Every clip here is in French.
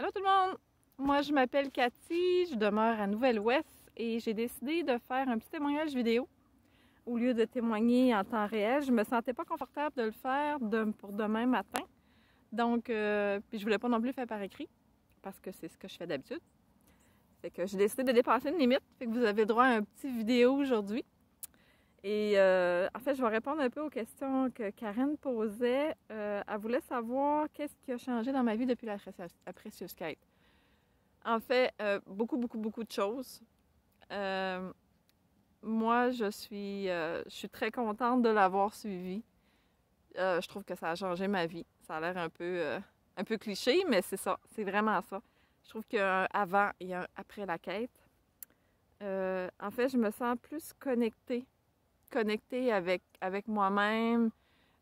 Allô tout le monde! Moi je m'appelle Cathy, je demeure à Nouvelle-Ouest et j'ai décidé de faire un petit témoignage vidéo au lieu de témoigner en temps réel. Je me sentais pas confortable de le faire pour demain matin. Donc, puis je voulais pas non plus le faire par écrit parce que c'est ce que je fais d'habitude. Fait que j'ai décidé de dépasser une limite. Fait que vous avez droit à un petit vidéo aujourd'hui. Et en fait, je vais répondre un peu aux questions que Karen posait. Elle voulait savoir qu'est-ce qui a changé dans ma vie depuis la Precious Kate. En fait, beaucoup de choses. Moi, je suis très contente de l'avoir suivi. Je trouve que ça a changé ma vie. Ça a l'air un peu cliché, mais c'est ça. C'est vraiment ça. Je trouve qu'il y a un avant et un après la quête. En fait, je me sens plus connectée avec moi-même.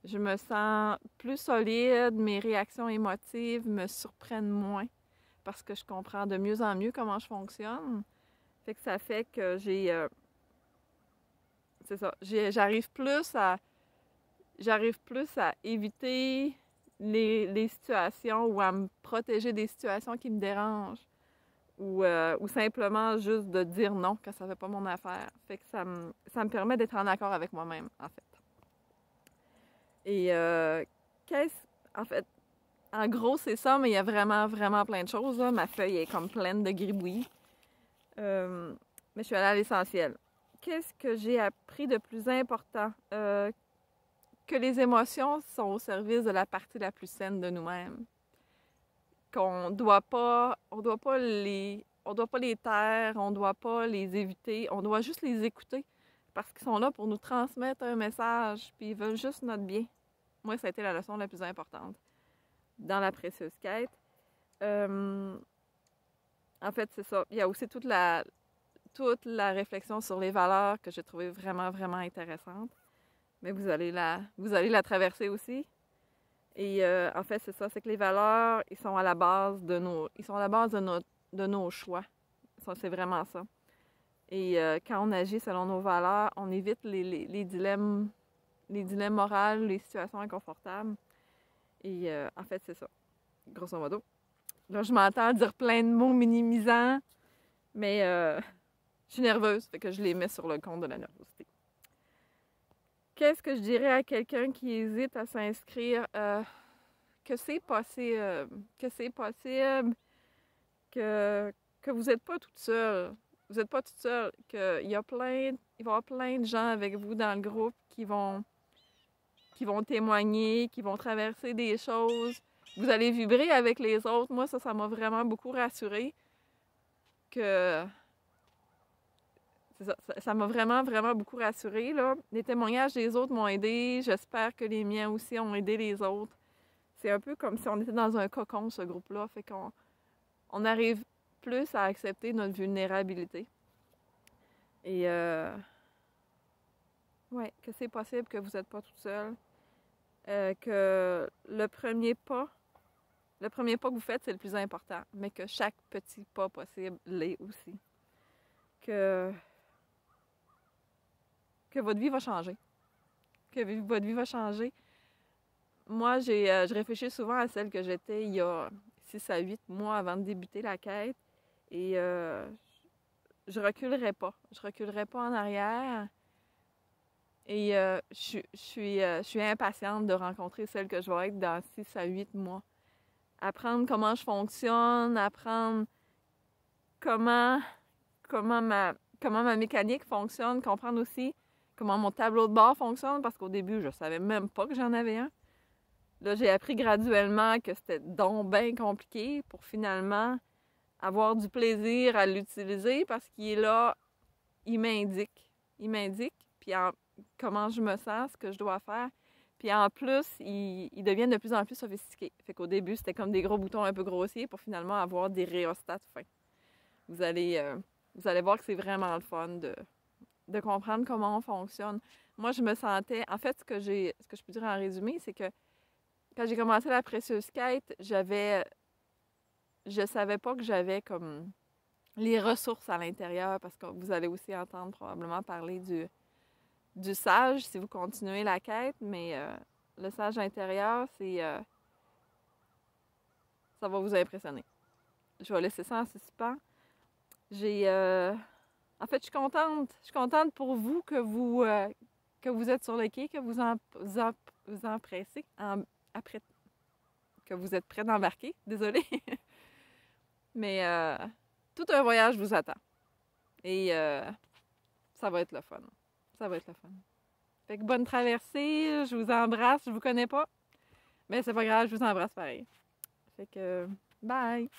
Je me sens plus solide. Mes réactions émotives me surprennent moins parce que je comprends de mieux en mieux comment je fonctionne. Fait que ça fait que c'est ça, j'arrive plus à éviter les situations ou à me protéger des situations qui me dérangent ou simplement juste de dire non quand ça ne fait pas mon affaire. Fait que ça me permet d'être en accord avec moi-même, en fait. Et en fait, en gros, c'est ça, mais il y a vraiment plein de choses, là. Ma feuille est comme pleine de gribouillis. Mais je suis allée à l'essentiel. Qu'est-ce que j'ai appris de plus important? Que les émotions sont au service de la partie la plus saine de nous-mêmes. Qu'on doit pas les taire, on doit pas les éviter, on doit juste les écouter parce qu'ils sont là pour nous transmettre un message, puis ils veulent juste notre bien. Moi, ça a été la leçon la plus importante dans la précieuse quête. En fait, c'est ça. Il y a aussi toute la réflexion sur les valeurs que j'ai trouvée vraiment intéressante. Mais vous allez la traverser aussi. Et en fait, c'est ça, c'est que les valeurs, ils sont à la base de nos choix. C'est vraiment ça. Et quand on agit selon nos valeurs, on évite les dilemmes moraux, les situations inconfortables. Et en fait, c'est ça, grosso modo. Là, je m'entends dire plein de mots minimisants, mais je suis nerveuse, fait que je les mets sur le compte de la nervosité. Qu'est-ce que je dirais à quelqu'un qui hésite à s'inscrire? Que c'est possible, que vous n'êtes pas toute seule. Vous n'êtes pas toute seule, qu'il va y avoir plein de gens avec vous dans le groupe qui vont témoigner, qui vont traverser des choses. Vous allez vibrer avec les autres. Moi, ça m'a vraiment beaucoup rassurée que... Ça m'a vraiment beaucoup rassurée, là. Les témoignages des autres m'ont aidée. J'espère que les miens aussi ont aidé les autres. C'est un peu comme si on était dans un cocon, ce groupe-là. Fait qu'on arrive plus à accepter notre vulnérabilité. Et ouais, que c'est possible que vous n'êtes pas toute seule. Que le premier pas que vous faites, c'est le plus important. Mais que chaque petit pas possible l'est aussi. Que votre vie va changer. Que votre vie va changer. Moi, je réfléchis souvent à celle que j'étais il y a 6 à 8 mois avant de débuter la quête. Et je reculerai pas. Je reculerai pas en arrière. Et je suis impatiente de rencontrer celle que je vais être dans 6 à 8 mois. Apprendre comment je fonctionne, apprendre comment ma mécanique fonctionne, comprendre aussi comment mon tableau de bord fonctionne, parce qu'au début, je savais même pas que j'en avais un. Là, j'ai appris graduellement que c'était donc bien compliqué pour finalement avoir du plaisir à l'utiliser parce qu'il est là, il m'indique. Puis comment je me sens, ce que je dois faire. Puis en plus, il devient de plus en plus sophistiqué. Fait qu'au début, c'était comme des gros boutons un peu grossiers pour finalement avoir des rhéostats fins. Vous allez voir que c'est vraiment le fun de comprendre comment on fonctionne. Moi, je me sentais... En fait, ce que je peux dire en résumé, c'est que quand j'ai commencé la précieuse quête, je savais pas que j'avais comme les ressources à l'intérieur, parce que vous allez aussi entendre probablement parler du sage si vous continuez la quête, mais le sage intérieur, ça va vous impressionner. je vais laisser ça en suspens. En fait, je suis contente. Je suis contente pour vous que vous êtes sur le quai, que vous empressez, après que vous êtes prêts d'embarquer. Désolée. Mais tout un voyage vous attend. Et ça va être le fun. Ça va être le fun. Fait que bonne traversée. Je vous embrasse. Je vous connais pas. Mais c'est pas grave, je vous embrasse pareil. Fait que bye!